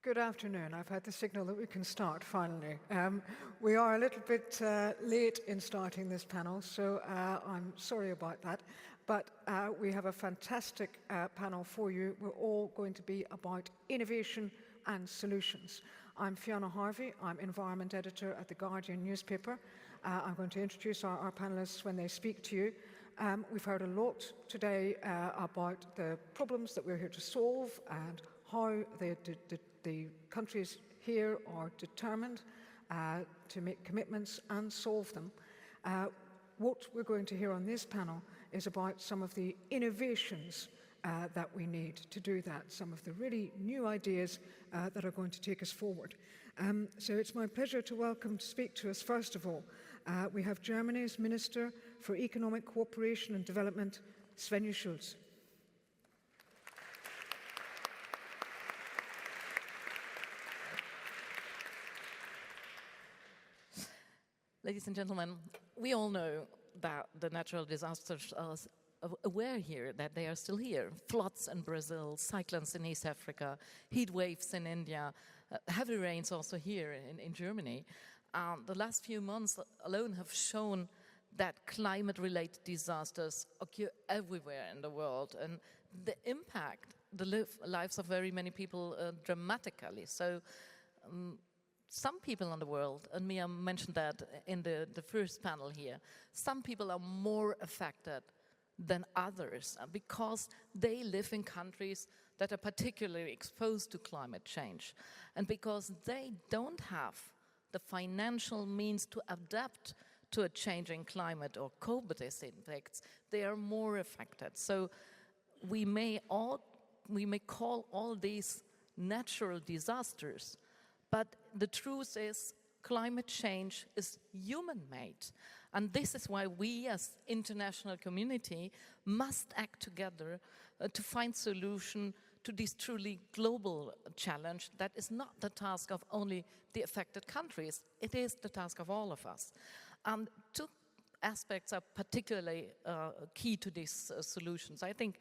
Good afternoon. I've had the signal that we can start finally. We are a little bit late in starting this panel, so I'm sorry about that. But we have a fantastic panel for you. We're all going to be about innovation and solutions. I'm Fiona Harvey. I'm Environment Editor at The Guardian newspaper. I'm going to introduce our panelists when they speak to you. We've heard a lot today about the problems that we're here to solve and how the countries here are determined to make commitments and solve them. What we're going to hear on this panel is about some of the innovations that we need to do that, some of the really new ideas that are going to take us forward. So it's my pleasure to welcome to speak to us, first of all, we have Germany's Minister for Economic Cooperation and Development, Svenja Schulze. Ladies and gentlemen, we all know that the natural disasters are aware here, that they are still here. Floods in Brazil, cyclones in East Africa, heat waves in India, heavy rains also here in Germany. The last few months alone have shown that climate-related disasters occur everywhere in the world, and the impact the lives of very many people dramatically. So some people in the world, and Mia mentioned that in the first panel here, some people are more affected than others because they live in countries that are particularly exposed to climate change, and because they don't have the financial means to adapt to a changing climate or cope with its impacts, they are more affected. So we may call all these natural disasters, but the truth is climate change is human-made. And this is why we as international community must act together to find solution to this truly global challenge that is not the task of only the affected countries, it is the task of all of us. And two aspects are particularly key to these solutions. I think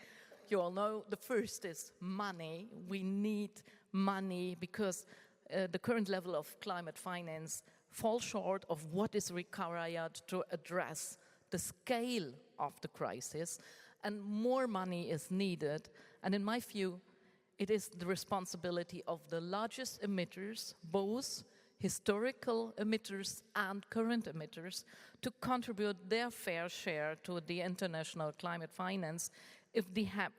you all know the first is money. We need money because the current level of climate finance falls short of what is required to address the scale of the crisis, and more money is needed. And in my view, it is the responsibility of the largest emitters, both historical emitters and current emitters, to contribute their fair share to the international climate finance if they have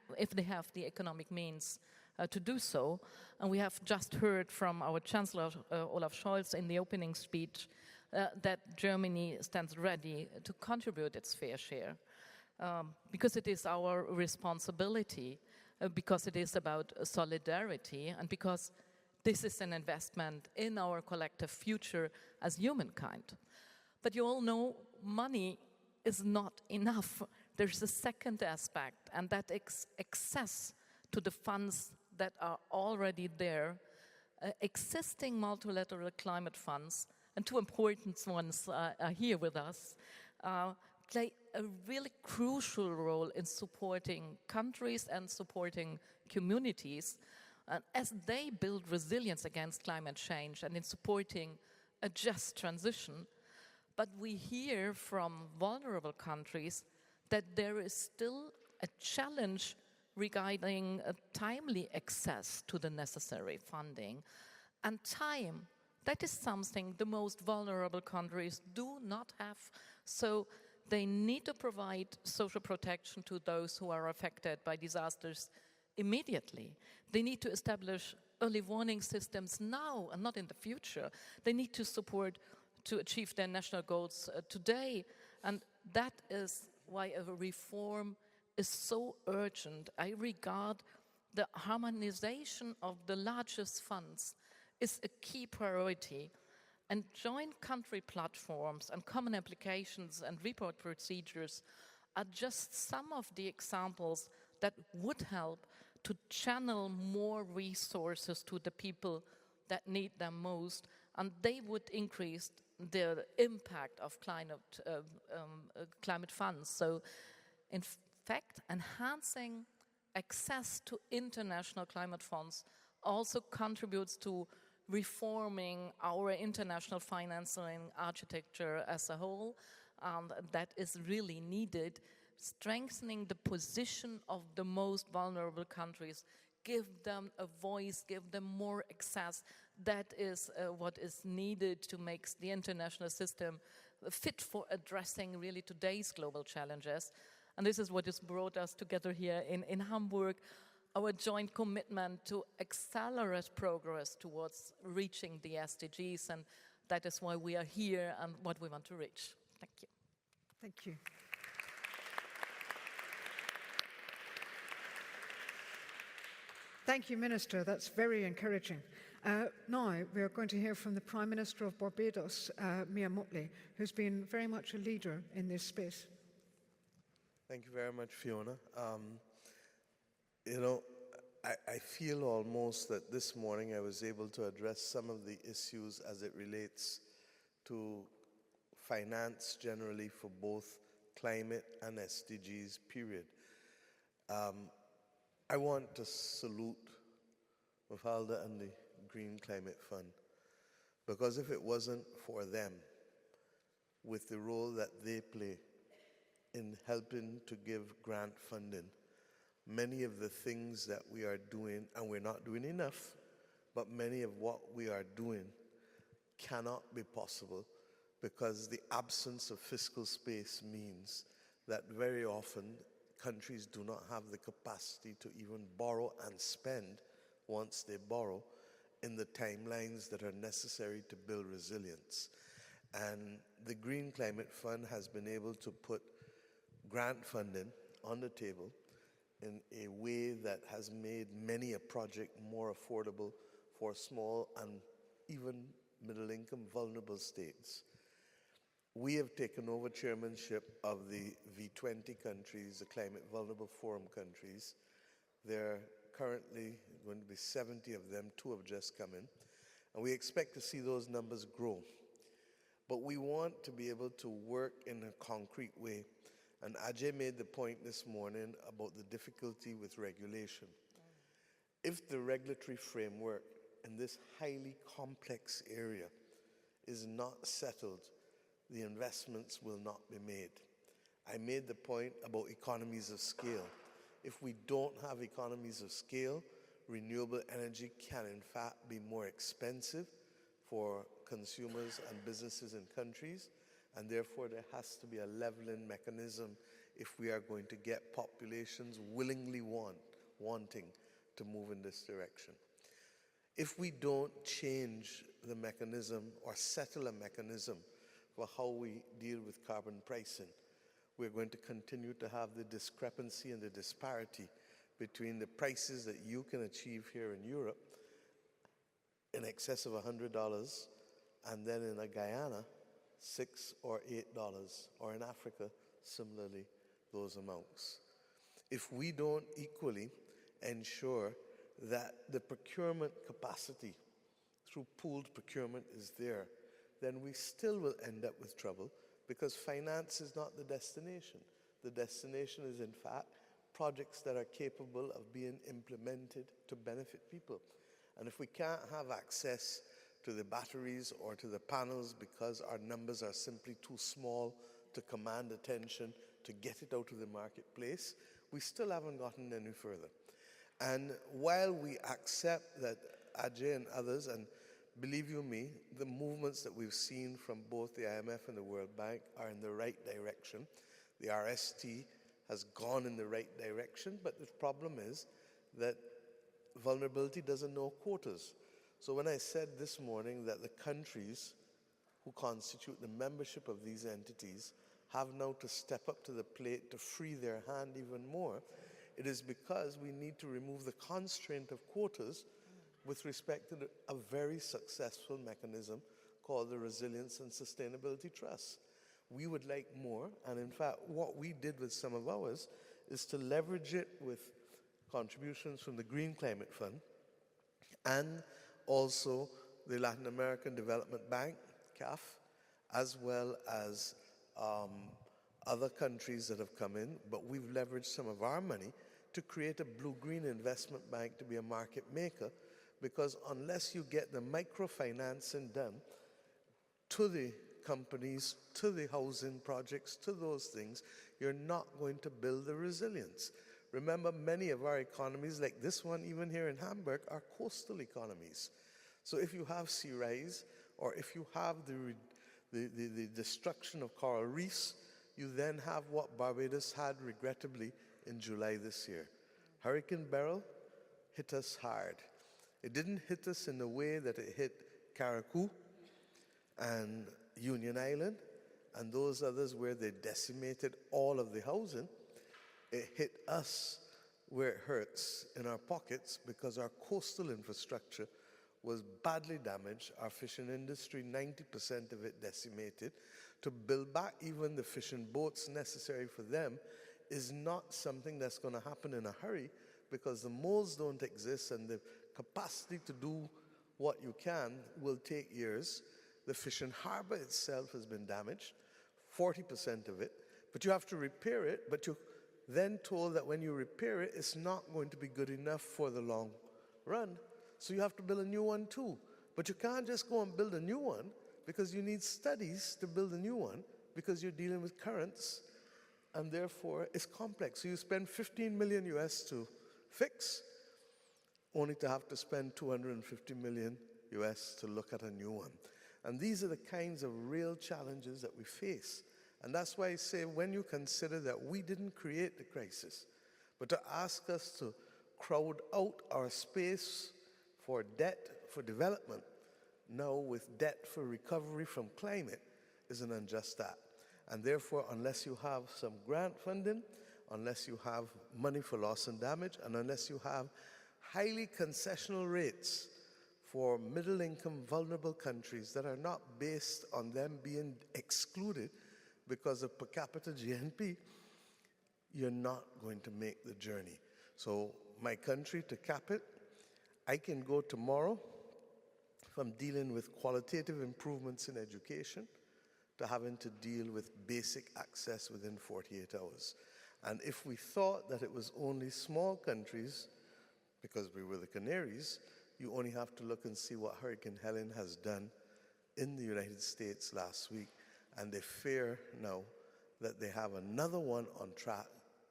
the economic means to do so. And we have just heard from our Chancellor Olaf Scholz in the opening speech that Germany stands ready to contribute its fair share because it is our responsibility, because it is about solidarity, and because this is an investment in our collective future as humankind. But you all know money is not enough. There's a second aspect, and that is access to the funds that are already there. Existing multilateral climate funds, and two important ones are here with us, play a really crucial role in supporting countries and supporting communities as they build resilience against climate change and in supporting a just transition. But we hear from vulnerable countries that there is still a challenge regarding a timely access to the necessary funding. And time, that is something the most vulnerable countries do not have. So they need to provide social protection to those who are affected by disasters immediately. They need to establish early warning systems now and not in the future. They need to support to achieve their national goals today. And that is why a reform is so urgent. I regard the harmonization of the largest funds is a key priority. And joint country platforms and common applications and report procedures are just some of the examples that would help to channel more resources to the people that need them most, and they would increase the impact of climate funds. So, in fact, enhancing access to international climate funds also contributes to reforming our international financing architecture as a whole, and that is really needed, strengthening the position of the most vulnerable countries, give them a voice, give them more access. That is what is needed to make the international system fit for addressing really today's global challenges. And this is what has brought us together here in Hamburg, our joint commitment to accelerate progress towards reaching the SDGs, and that is why we are here and what we want to reach. Thank you. Thank you. Thank you, Minister. That's very encouraging. Now we are going to hear from the Prime Minister of Barbados, Mia Mottley, who's been very much a leader in this space. Thank you very much, Fiona. You know, I feel almost that this morning I was able to address some of the issues as it relates to finance generally for both climate and SDGs, period. I want to salute Mafalda and the Green Climate Fund, because if it wasn't for them, with the role that they play in helping to give grant funding, many of the things that we are doing, and we're not doing enough, but many of what we are doing cannot be possible because the absence of fiscal space means that very often countries do not have the capacity to even borrow and spend once they borrow in the timelines that are necessary to build resilience. And the Green Climate Fund has been able to put grant funding on the table in a way that has made many a project more affordable for small and even middle-income vulnerable states. We have taken over chairmanship of the V20 countries, the Climate Vulnerable Forum countries. There are currently going to be 70 of them, 2 have just come in, and we expect to see those numbers grow. But we want to be able to work in a concrete way. And Ajay made the point this morning about the difficulty with regulation. If the regulatory framework in this highly complex area is not settled, the investments will not be made. I made the point about economies of scale. If we don't have economies of scale, renewable energy can in fact be more expensive for consumers and businesses in countries, and therefore there has to be a leveling mechanism if we are going to get populations willingly wanting to move in this direction. If we don't change the mechanism or settle a mechanism for how we deal with carbon pricing, we're going to continue to have the discrepancy and the disparity between the prices that you can achieve here in Europe in excess of $100 and then in a Guyana, $6 or $8, or in Africa, similarly, those amounts. If we don't equally ensure that the procurement capacity through pooled procurement is there, then we still will end up with trouble, because finance is not the destination. The destination is, in fact, projects that are capable of being implemented to benefit people. And if we can't have access to the batteries or to the panels because our numbers are simply too small to command attention to get it out to the marketplace, we still haven't gotten any further. And while we accept that Ajay and others, and believe you me, the movements that we've seen from both the IMF and the World Bank are in the right direction. The RST has gone in the right direction, but the problem is that vulnerability doesn't know quotas. So when I said this morning that the countries who constitute the membership of these entities have now to step up to the plate to free their hand even more, it is because we need to remove the constraint of quotas with respect to a very successful mechanism called the Resilience and Sustainability Trust. We would like more, and in fact, what we did with some of ours is to leverage it with contributions from the Green Climate Fund and also the Latin American Development Bank, CAF, as well as other countries that have come in, but we've leveraged some of our money to create a blue-green investment bank to be a market maker, because unless you get the microfinancing done to the companies, to the housing projects, to those things, you're not going to build the resilience. Remember, many of our economies, like this one, even here in Hamburg, are coastal economies. So if you have sea rise, or if you have the destruction of coral reefs, you then have what Barbados had, regrettably, in July this year. Hurricane Beryl hit us hard. It didn't hit us in the way that it hit Carriacou and Union Island and those others where they decimated all of the housing. It hit us where it hurts in our pockets because our coastal infrastructure was badly damaged. Our fishing industry, 90% of it decimated. To build back even the fishing boats necessary for them is not something that's going to happen in a hurry, because the moles don't exist and the capacity to do what you can will take years. The fishing harbor itself has been damaged, 40% of it, but you have to repair it, but you're then told that when you repair it, it's not going to be good enough for the long run, so you have to build a new one too. But you can't just go and build a new one, because you need studies to build a new one, because you're dealing with currents, and therefore it's complex. So you spend $15 million US to fix, only to have to spend $250 million US to look at a new one. And these are the kinds of real challenges that we face. And that's why I say, when you consider that we didn't create the crisis, but to ask us to crowd out our space for debt for development, now with debt for recovery from climate, is an unjust act. And therefore, unless you have some grant funding, unless you have money for loss and damage, and unless you have highly concessional rates for middle-income vulnerable countries that are not based on them being excluded because of per capita GNP, you're not going to make the journey. So my country, to cap it, I can go tomorrow from dealing with qualitative improvements in education to having to deal with basic access within 48 hours. And if we thought that it was only small countries, because we were the Canaries, you only have to look and see what Hurricane Helen has done in the United States last week. And they fear now that they have another one on track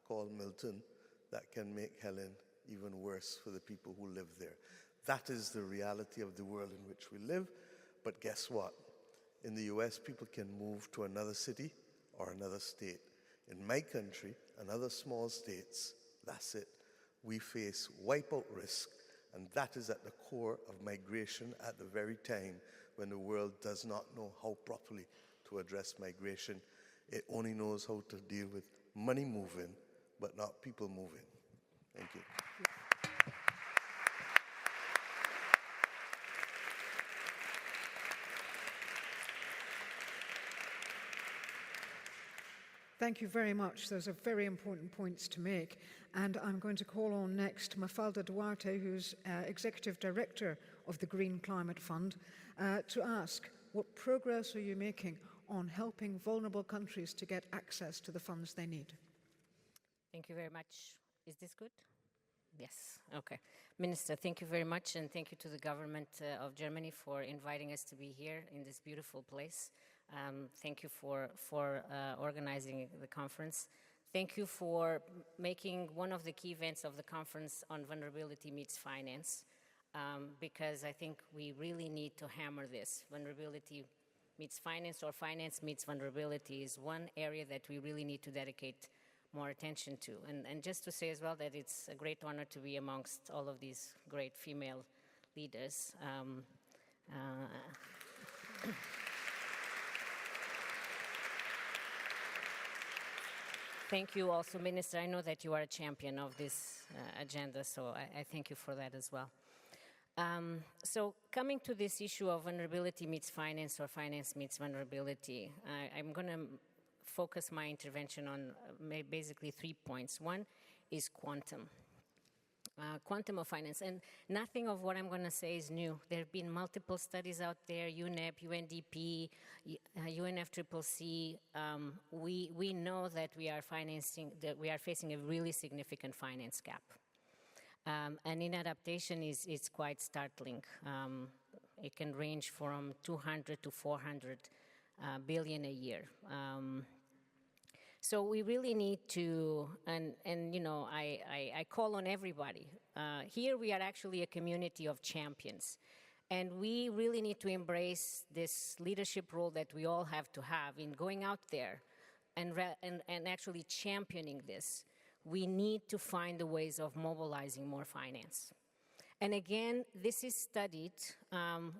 called Milton that can make Helen even worse for the people who live there. That is the reality of the world in which we live. But guess what? In the US, people can move to another city or another state. In my country and other small states, that's it. We face wipeout risk, and that is at the core of migration at the very time when the world does not know how properly to address migration. It only knows how to deal with money moving, but not people moving. Thank you. Thank you very much. Those are very important points to make. And I'm going to call on next Mafalda Duarte, who's Executive Director of the Green Climate Fund, to ask, what progress are you making on helping vulnerable countries to get access to the funds they need? Thank you very much. Is this good? Yes, okay. Minister, thank you very much, and thank you to the government of Germany for inviting us to be here in this beautiful place. Thank you for organizing the conference. Thank you for making one of the key events of the conference on vulnerability meets finance, because I think we really need to hammer this. Vulnerability meets finance, or finance meets vulnerability, is one area that we really need to dedicate more attention to. And just to say as well that it's a great honor to be amongst all of these great female leaders. Thank you also, Minister. I know that you are a champion of this agenda, so I thank you for that as well. So coming to this issue of vulnerability meets finance, or finance meets vulnerability, I'm going to focus my intervention on basically 3 points. One is quantum. Quantum of finance, and nothing of what I'm going to say is new. There have been multiple studies out there, UNEP, UNDP, UNFCCC. We know that we are facing a really significant finance gap. And inadaptation is quite startling. It can range from 200 to 400 billion a year. So we really need to, and you know, I call on everybody. Here we are actually a community of champions. And we really need to embrace this leadership role that we all have to have in going out there and actually championing this. We need to find the ways of mobilizing more finance. And again, this is studied.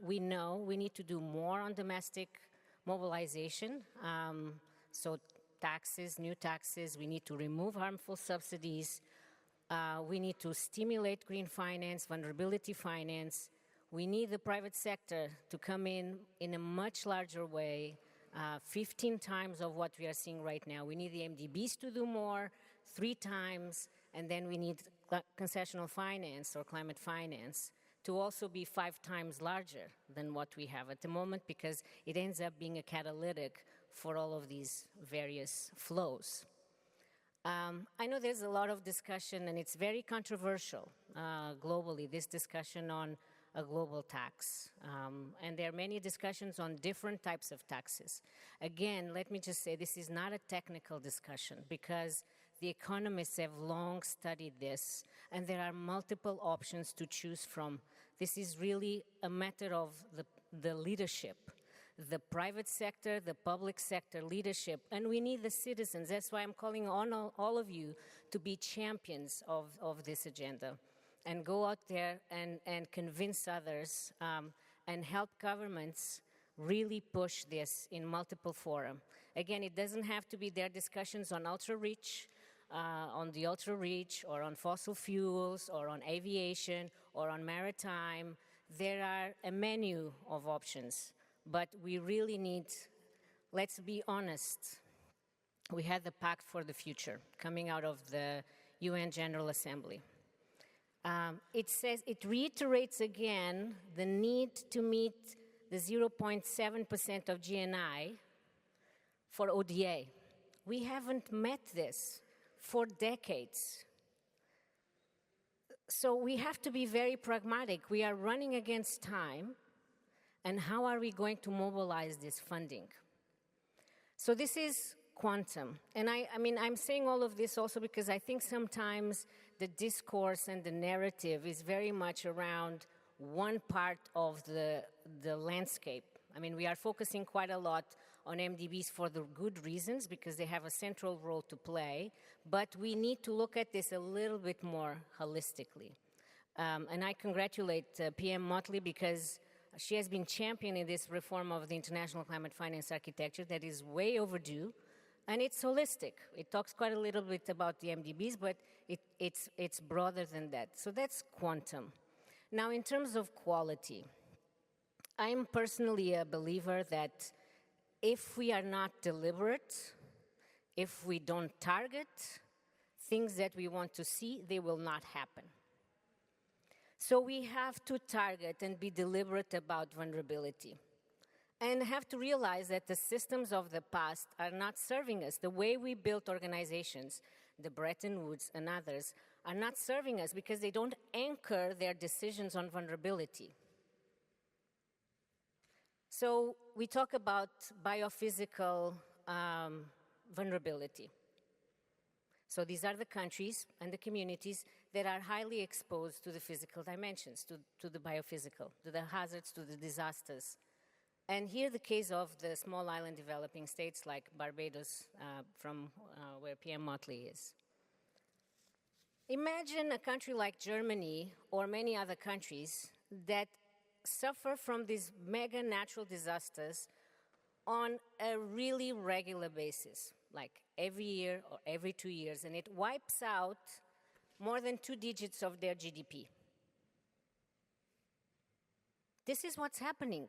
We know we need to do more on domestic mobilization. So taxes, new taxes, we need to remove harmful subsidies. We need to stimulate green finance, vulnerability finance. We need the private sector to come in a much larger way, 15 times of what we are seeing right now. We need the MDBs to do more, 3 times, and then we need concessional finance or climate finance to also be 5 times larger than what we have at the moment, because it ends up being a catalytic for all of these various flows. I know there's a lot of discussion, and it's very controversial globally, this discussion on a global tax. And there are many discussions on different types of taxes. Again, let me just say this is not a technical discussion, because the economists have long studied this, and there are multiple options to choose from. This is really a matter of the leadership, the private sector, the public sector leadership, and we need the citizens. That's why I'm calling on all of you to be champions of this agenda and go out there and convince others and help governments really push this in multiple fora. Again, it doesn't have to be their discussions on ultra-rich, or on fossil fuels, or on aviation, or on maritime. There are a menu of options, but we really need, let's be honest, we had the Pact for the Future coming out of the UN General Assembly. It reiterates again the need to meet the 0.7% of GNI for ODA. We haven't met this for decades. So we have to be very pragmatic. We are running against time, and how are we going to mobilize this funding? So this is quantum. And I mean, I'm saying all of this also because I think sometimes the discourse and the narrative is very much around one part of the landscape. I mean, we are focusing quite a lot on MDBs for the good reasons, because they have a central role to play, but we need to look at this a little bit more holistically. And I congratulate PM Mottley, because she has been championing this reform of the international climate finance architecture that is way overdue, and it's holistic. It talks quite a little bit about the MDBs, but it's broader than that. So that's quantum. Now, in terms of quality, I'm personally a believer that if we are not deliberate, if we don't target things that we want to see, they will not happen. So we have to target and be deliberate about vulnerability, and have to realize that the systems of the past are not serving us. The way we built organizations, the Bretton Woods and others, are not serving us because they don't anchor their decisions on vulnerability. So we talk about biophysical vulnerability. So these are the countries and the communities that are highly exposed to the physical dimensions, to the biophysical, to the hazards, to the disasters. And here the case of the small island developing states like Barbados, from where PM Mottley is. Imagine a country like Germany or many other countries that suffer from these mega natural disasters on a really regular basis, like every year or every 2 years, and it wipes out more than 2 digits of their GDP. This is what's happening.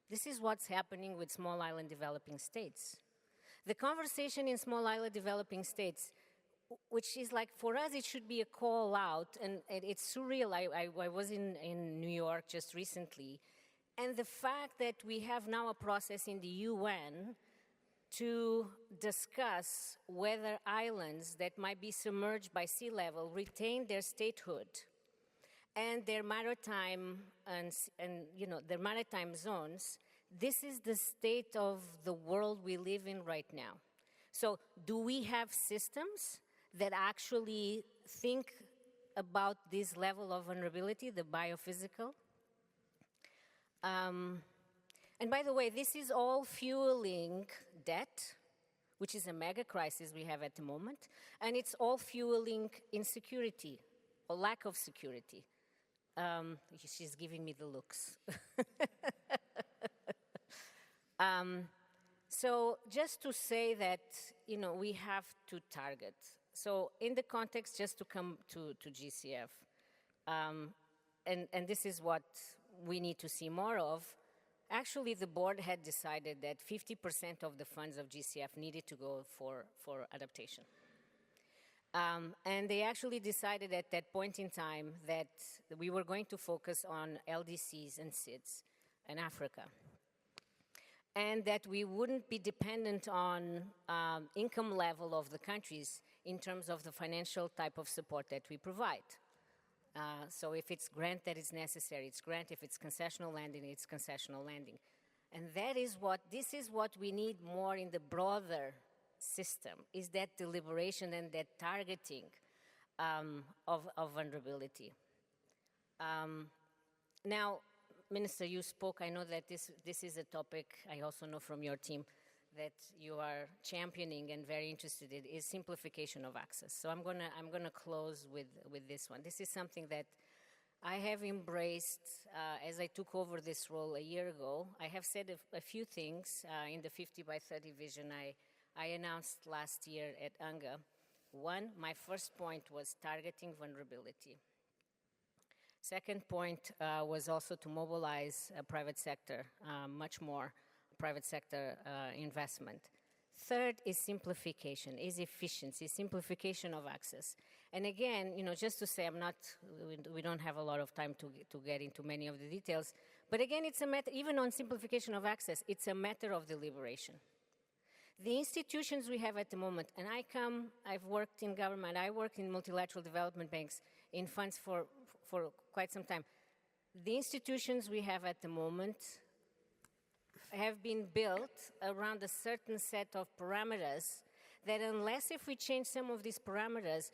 This is what's happening with small island developing states. The conversation in small island developing states, which is like, for us, it should be a call out, and it's surreal. I was in New York just recently, and the fact that we have now a process in the UN to discuss whether islands that might be submerged by sea level retain their statehood and their maritime their maritime zones. This is the state of the world we live in right now. So do we have systems that actually think about this level of vulnerability, the biophysical? And by the way, this is all fueling debt, which is a mega crisis we have at the moment, and it's all fueling insecurity or lack of security. She's giving me the looks. So just to say that, we have to target. So in the context, just to come to GCF, and this is what we need to see more of. Actually, the board had decided that 50% of the funds of GCF needed to go for adaptation. And they actually decided at that point in time that we were going to focus on LDCs and SIDS in Africa. And that we wouldn't be dependent on income level of the countries in terms of the financial type of support that we provide. So if it's grant that is necessary, it's grant. If it's concessional lending, it's concessional lending. And this is what we need more in the broader system, is that deliberation and that targeting of vulnerability. Now, Minister, you spoke. I know that this is a topic I also know from your team that you are championing and very interested in, is simplification of access. So I'm gonna close with this one. This is something that I have embraced as I took over this role a year ago. I have said a few things in the 50 by 30 vision I announced last year at UNGA. One, my first point was targeting vulnerability. Second point was also to mobilize private sector, much more private sector investment. Third is simplification, is efficiency, simplification of access. And again, just to say, we don't have a lot of time to get into many of the details, but again, it's a matter, even on simplification of access, it's a matter of deliberation. The institutions we have at the moment, and I've worked in government, I worked in multilateral development banks in funds for quite some time. The institutions we have at the moment have been built around a certain set of parameters that unless if we change some of these parameters,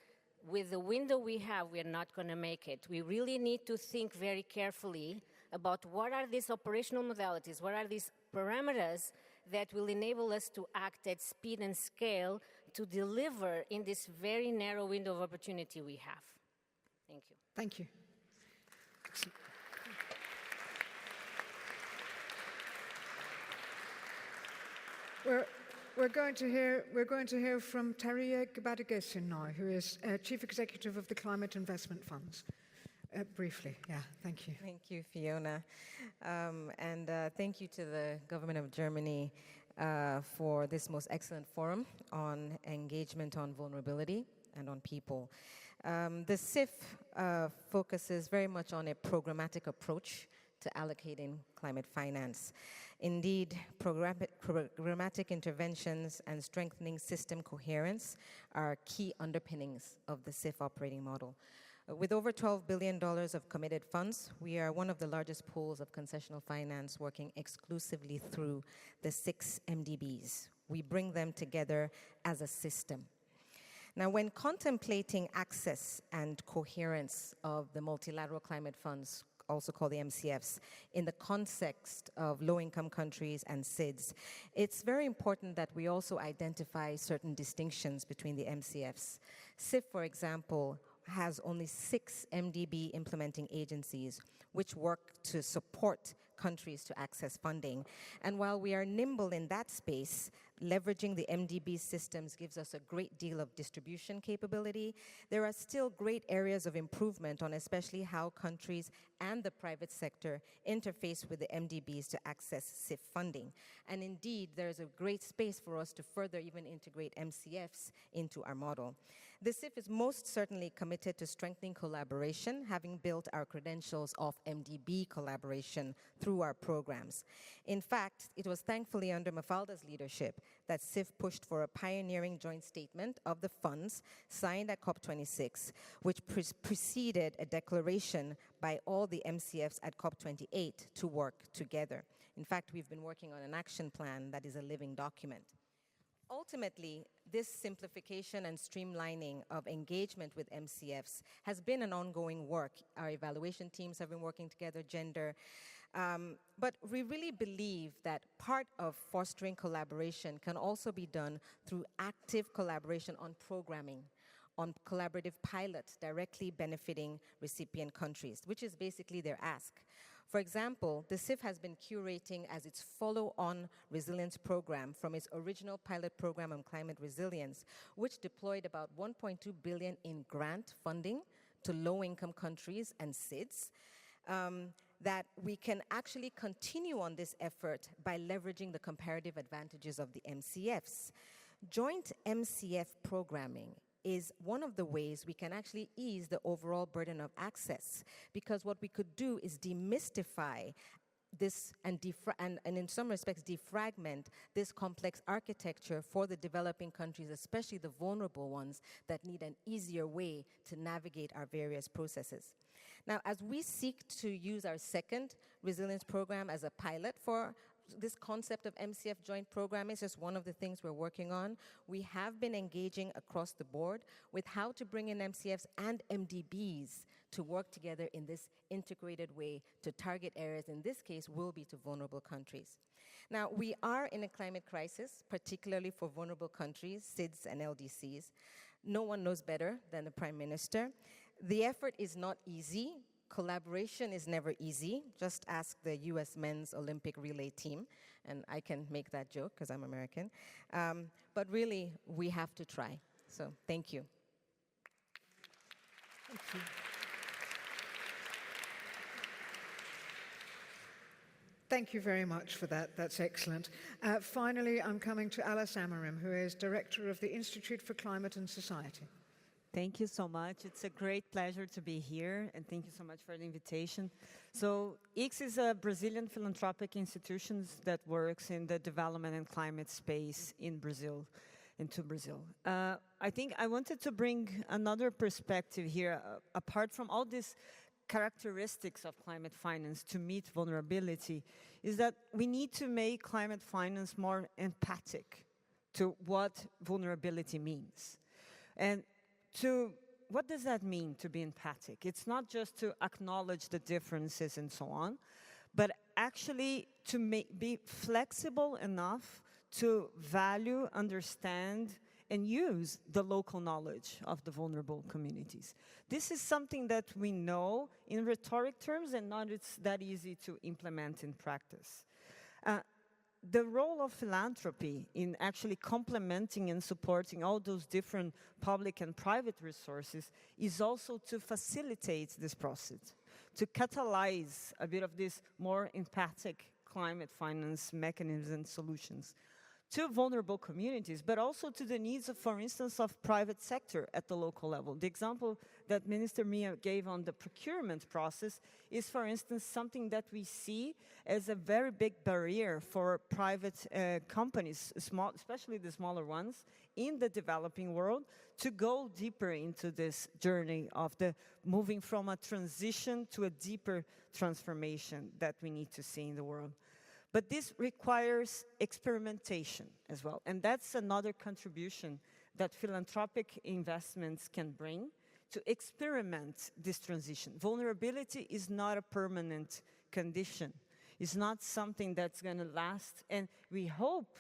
with the window we have, we're not going to make it. We really need to think very carefully about what are these operational modalities, what are these parameters that will enable us to act at speed and scale to deliver in this very narrow window of opportunity we have. Thank you. Thank you. Excellent. We're going to hear from Tariye Gbadegesin now, who is Chief Executive of the Climate Investment Funds. Briefly, yeah, thank you. Thank you, Fiona. And thank you to the government of Germany for this most excellent forum on engagement on vulnerability and on people. The CIF focuses very much on a programmatic approach to allocating climate finance. Indeed, programmatic interventions and strengthening system coherence are key underpinnings of the CIF operating model. With over $12 billion of committed funds, we are one of the largest pools of concessional finance working exclusively through the 6 MDBs. We bring them together as a system. Now, when contemplating access and coherence of the multilateral climate funds, also called the MCFs, in the context of low-income countries and SIDS, it's very important that we also identify certain distinctions between the MCFs. CIF, for example, has only 6 MDB implementing agencies which work to support countries to access funding. And while we are nimble in that space, leveraging the MDB systems gives us a great deal of distribution capability. There are still great areas of improvement on especially how countries and the private sector interface with the MDBs to access CIF funding. And indeed, there's a great space for us to further even integrate MCFs into our model. The CIF is most certainly committed to strengthening collaboration, having built our credentials of MDB collaboration through our programs. In fact, it was thankfully under Mafalda's leadership that CIF pushed for a pioneering joint statement of the funds signed at COP26, which preceded a declaration by all the MCFs at COP28 to work together. In fact, we've been working on an action plan that is a living document. Ultimately, this simplification and streamlining of engagement with MCFs has been an ongoing work. Our evaluation teams have been working together, gender, but we really believe that part of fostering collaboration can also be done through active collaboration on programming, on collaborative pilots directly benefiting recipient countries, which is basically their ask. For example, the CIF has been curating as its follow-on resilience program from its original pilot program on climate resilience, which deployed about 1.2 billion in grant funding to low-income countries and SIDS, that we can actually continue on this effort by leveraging the comparative advantages of the MCFs. Joint MCF programming is one of the ways we can actually ease the overall burden of access, because what we could do is demystify this and in some respects defragment this complex architecture for the developing countries, especially the vulnerable ones that need an easier way to navigate our various processes. Now, as we seek to use our second resilience program as a pilot for this concept of MCF joint programming, is just one of the things we're working on. We have been engaging across the board with how to bring in MCFs and MDBs to work together in this integrated way to target areas, in this case, will be to vulnerable countries. Now, we are in a climate crisis, particularly for vulnerable countries, SIDS and LDCs. No one knows better than the Prime Minister. The effort is not easy. Collaboration is never easy. Just ask the US men's Olympic relay team, and I can make that joke because I'm American. But really, we have to try. So thank you. Thank you. Thank you very much for that. That's excellent. Finally, I'm coming to Alice Amorim, who is Director of the Institute for Climate and Society. Thank you so much. It's a great pleasure to be here, and thank you so much for the invitation. So, ICS is a Brazilian philanthropic institution that works in the development and climate space in Brazil, into Brazil. I think I wanted to bring another perspective here, apart from all these characteristics of climate finance to meet vulnerability, is that we need to make climate finance more empathic to what vulnerability means. And what does that mean, to be empathic? It's not just to acknowledge the differences and so on, but actually to be flexible enough to value, understand, and use the local knowledge of the vulnerable communities. This is something that we know in rhetoric terms, and not it's that easy to implement in practice. The role of philanthropy in actually complementing and supporting all those different public and private resources is also to facilitate this process, to catalyze a bit of this more empathic climate finance mechanisms and solutions to vulnerable communities, but also to the needs of, for instance, of private sector at the local level. The example that Minister Mia gave on the procurement process is, for instance, something that we see as a very big barrier for private companies, especially the smaller ones, in the developing world, to go deeper into this journey of the moving from a transition to a deeper transformation that we need to see in the world. But this requires experimentation as well. And that's another contribution that philanthropic investments can bring to experiment this transition. Vulnerability is not a permanent condition. It's not something that's going to last. And we hope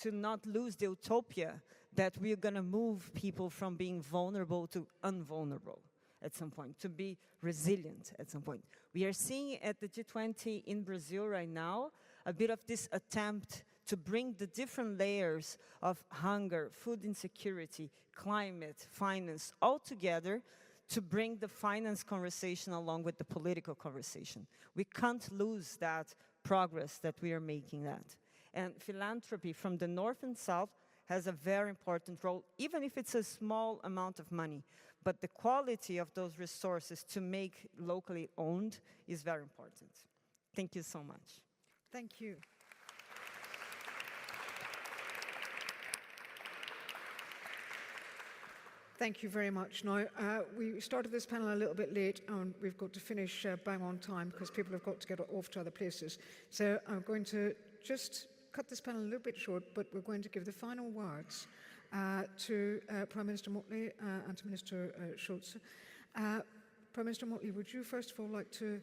to not lose the utopia that we're going to move people from being vulnerable to invulnerable at some point, to be resilient at some point. We are seeing at the G20 in Brazil right now a bit of this attempt to bring the different layers of hunger, food insecurity, climate, finance, all together to bring the finance conversation along with the political conversation. We can't lose that progress that we are making that. And philanthropy from the north and south has a very important role, even if it's a small amount of money. But the quality of those resources to make locally owned is very important. Thank you so much. Thank you. Thank you very much. Now, we started this panel a little bit late, and we've got to finish bang on time because people have got to get off to other places. So I'm going to just cut this panel a little bit short, but we're going to give the final words to Prime Minister Mottley and to Minister Schulze. Prime Minister Mottley, would you first of all like to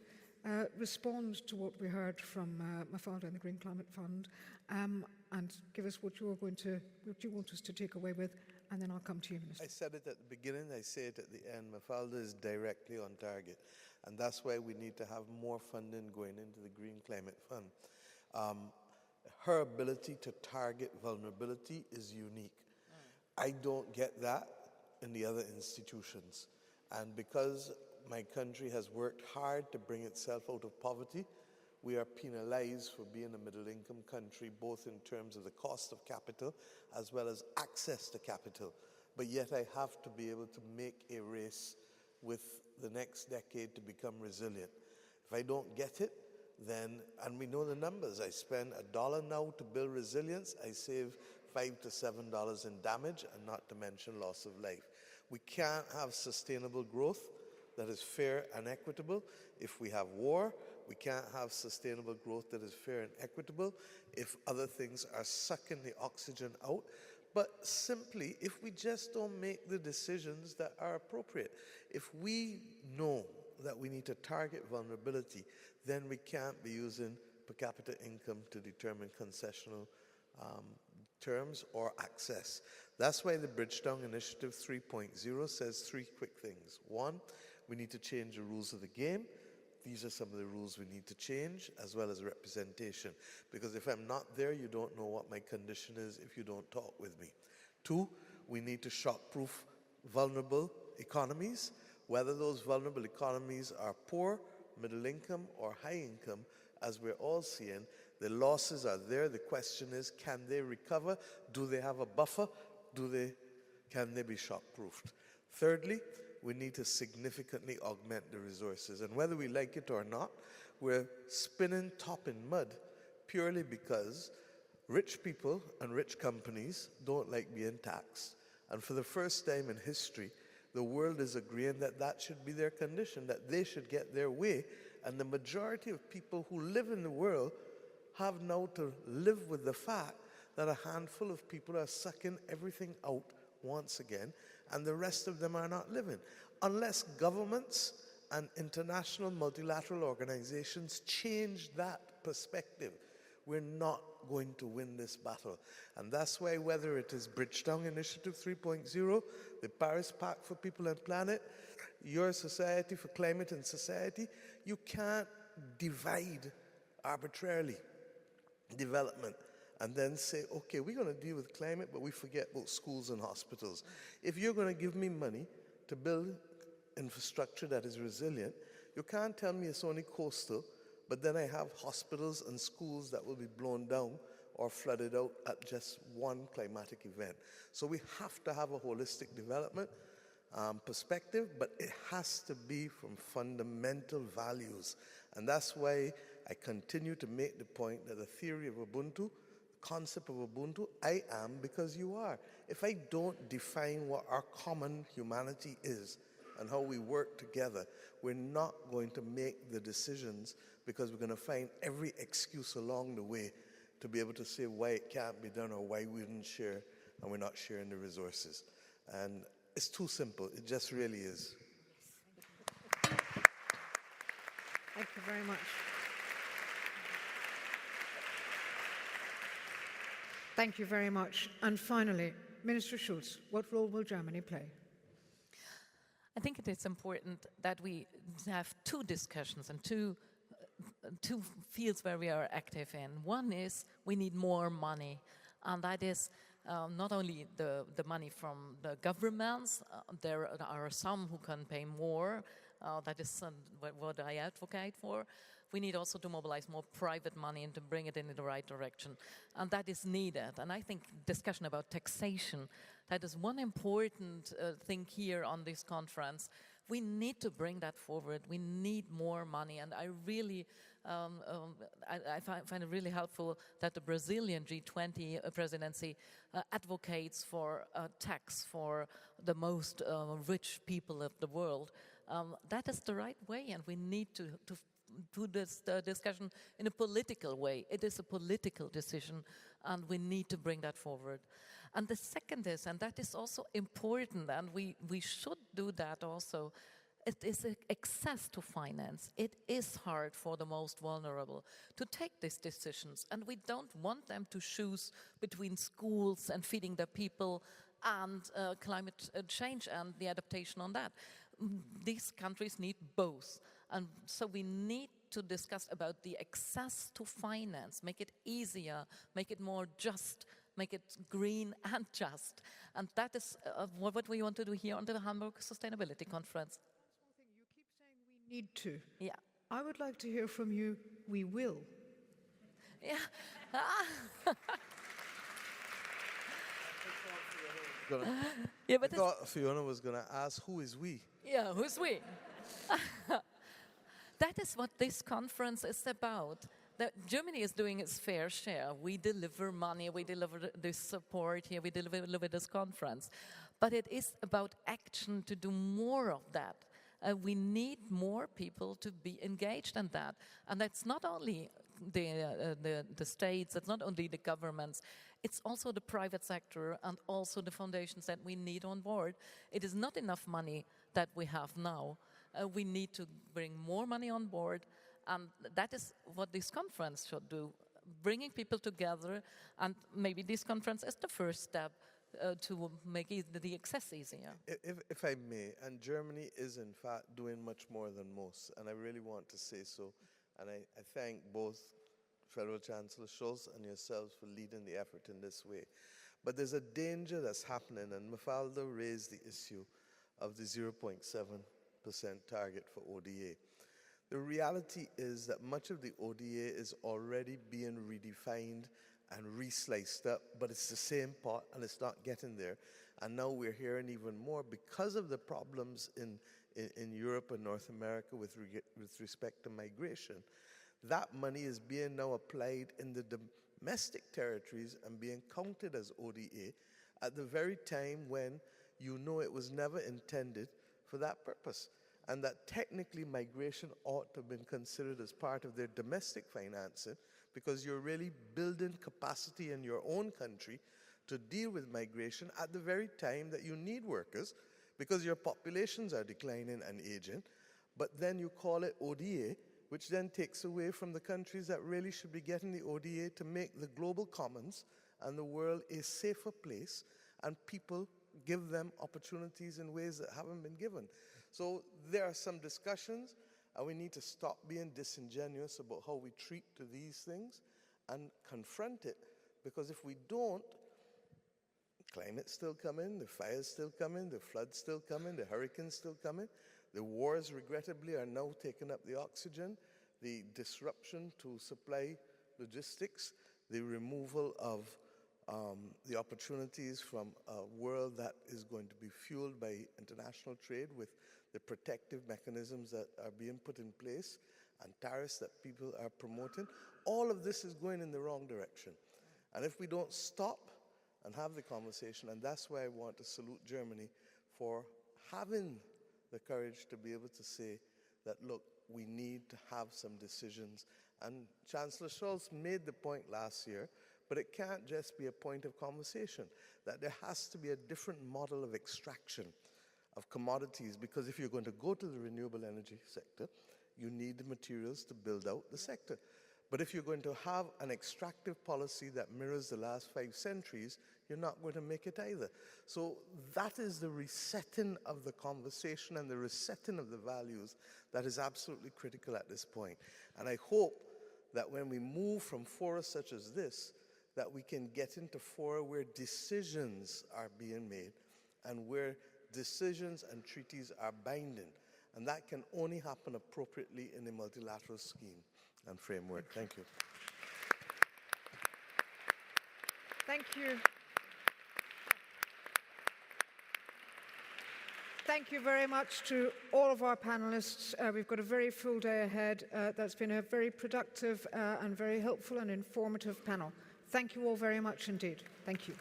respond to what we heard from Mafalda and the Green Climate Fund, and give us what you want us to take away with, and then I'll come to you, Minister. I said it at the beginning, I say it at the end. Mafalda is directly on target, and that's why we need to have more funding going into the Green Climate Fund. Her ability to target vulnerability is unique. I don't get that in the other institutions, and because my country has worked hard to bring itself out of poverty, we are penalized for being a middle-income country, both in terms of the cost of capital as well as access to capital. But yet I have to be able to make a race with the next decade to become resilient. If I don't get it, then, and we know the numbers, I spend $1 now to build resilience, I save $5 to $7 in damage, and not to mention loss of life. We can't have sustainable growth that is fair and equitable if we have war. We can't have sustainable growth that is fair and equitable if other things are sucking the oxygen out. But simply, if we just don't make the decisions that are appropriate. If we know that we need to target vulnerability, then we can't be using per capita income to determine concessional terms or access. That's why the Bridgetown Initiative 3.0 says 3 quick things. 1, we need to change the rules of the game. These are some of the rules we need to change, as well as representation. Because if I'm not there, you don't know what my condition is if you don't talk with me. 2, we need to shock-proof vulnerable economies. Whether those vulnerable economies are poor, middle income, or high income, as we're all seeing, the losses are there. The question is, can they recover? Do they have a buffer? Can they be shock-proofed? Thirdly, we need to significantly augment the resources. And whether we like it or not, we're spinning top in mud purely because rich people and rich companies don't like being taxed. And for the first time in history, the world is agreeing that that should be their condition, that they should get their way. And the majority of people who live in the world have now to live with the fact that a handful of people are sucking everything out once again, and the rest of them are not living. Unless governments and international multilateral organizations change that perspective, we're not going to win this battle. And that's why, whether it is Bridgetown Initiative 3.0, the Paris Pact for People and Planet, Your Society for Climate and Society, you can't divide arbitrarily development and then say, okay, we're going to deal with climate, but we forget about schools and hospitals. If you're going to give me money to build infrastructure that is resilient, you can't tell me it's only coastal, but then I have hospitals and schools that will be blown down or flooded out at just one climatic event. So we have to have a holistic development perspective, but it has to be from fundamental values. And that's why I continue to make the point that the theory of Ubuntu, concept of Ubuntu, I am because you are. If I don't define what our common humanity is and how we work together, we're not going to make the decisions, because we're going to find every excuse along the way to be able to say why it can't be done or why we didn't share and we're not sharing the resources. And it's too simple. It just really is. Thank you very much. Thank you very much. And finally, Minister Schulze, what role will Germany play? I think it is important that we have 2 discussions and two fields where we are active in. One is we need more money, and that is not only the money from the governments. There are some who can pay more. That is what I advocate for. we need also to mobilize more private money and to bring it in the right direction. And that is needed. And I think discussion about taxation, that is one important thing here on this conference. We need to bring that forward. We need more money. And I really, I find it really helpful that the Brazilian G20 presidency advocates for a tax for the most rich people of the world. That is the right way, and we need to do this discussion in a political way. It is a political decision, and we need to bring that forward. And the second is, and that is also important, and we should do that also, it is access to finance. It is hard for the most vulnerable to take these decisions, and we don't want them to choose between schools and feeding their people and climate change and the adaptation on that. These countries need both, and so we need to discuss about the access to finance, make it easier, make it more just, make it green and just. And that is what we want to do here on the Hamburg Sustainability Conference. One thing, you keep saying we need to. Yeah. I would like to hear from you, we will. Yeah. Yeah, but I thought Fiona was going to ask, who is we? Yeah, who's we? That is what this conference is about. That Germany is doing its fair share. We deliver money, we deliver this support here, we deliver this conference. But it is about action to do more of that. We need more people to be engaged in that. And that's not only the states, it's not only the governments, it's also the private sector and also the foundations that we need on board. It is not enough money that we have now. We need to bring more money on board, and that is what this conference should do, bringing people together, and maybe this conference is the first step to make the access easier. If I may, and Germany is in fact doing much more than most, and I really want to say so, and I thank both Federal Chancellor Schulze and yourselves for leading the effort in this way. But there's a danger that's happening, and Mafalda raised the issue of the 0.7% target for ODA. The reality is that much of the ODA is already being redefined and resliced up, but it's the same pot and it's not getting there. And now we're hearing even more because of the problems in Europe and North America with respect to migration. That money is being now applied in the domestic territories and being counted as ODA at the very time when you know it was never intended for that purpose. And that technically migration ought to have been considered as part of their domestic financing, because you're really building capacity in your own country to deal with migration at the very time that you need workers, because your populations are declining and aging. But then you call it ODA, which then takes away from the countries that really should be getting the ODA to make the global commons and the world a safer place, and people give them opportunities in ways that haven't been given. So there are some discussions, and we need to stop being disingenuous about how we treat to these things and confront it, because if we don't, climate's still coming, the fire's still coming, the flood's still coming, the hurricane's still coming, the wars regrettably are now taking up the oxygen, the disruption to supply logistics, the removal of the opportunities from a world that is going to be fueled by international trade with the protective mechanisms that are being put in place and tariffs that people are promoting. All of this is going in the wrong direction. And if we don't stop and have the conversation, and that's why I want to salute Germany for having the courage to be able to say that, look, we need to have some decisions. And Chancellor Scholz made the point last year, but it can't just be a point of conversation, that there has to be a different model of extraction of commodities, because if you're going to go to the renewable energy sector, you need the materials to build out the sector. But if you're going to have an extractive policy that mirrors the last 5 centuries, you're not going to make it either. So that is the resetting of the conversation and the resetting of the values that is absolutely critical at this point. And I hope that when we move from fora such as this, that we can get into fora where decisions are being made and where decisions and treaties are binding. And that can only happen appropriately in a multilateral scheme. and framework. Thank you. Thank you. Thank you very much to all of our panelists. We've got a very full day ahead. That's been a very productive and very helpful and informative panel. Thank you all very much indeed. Thank you.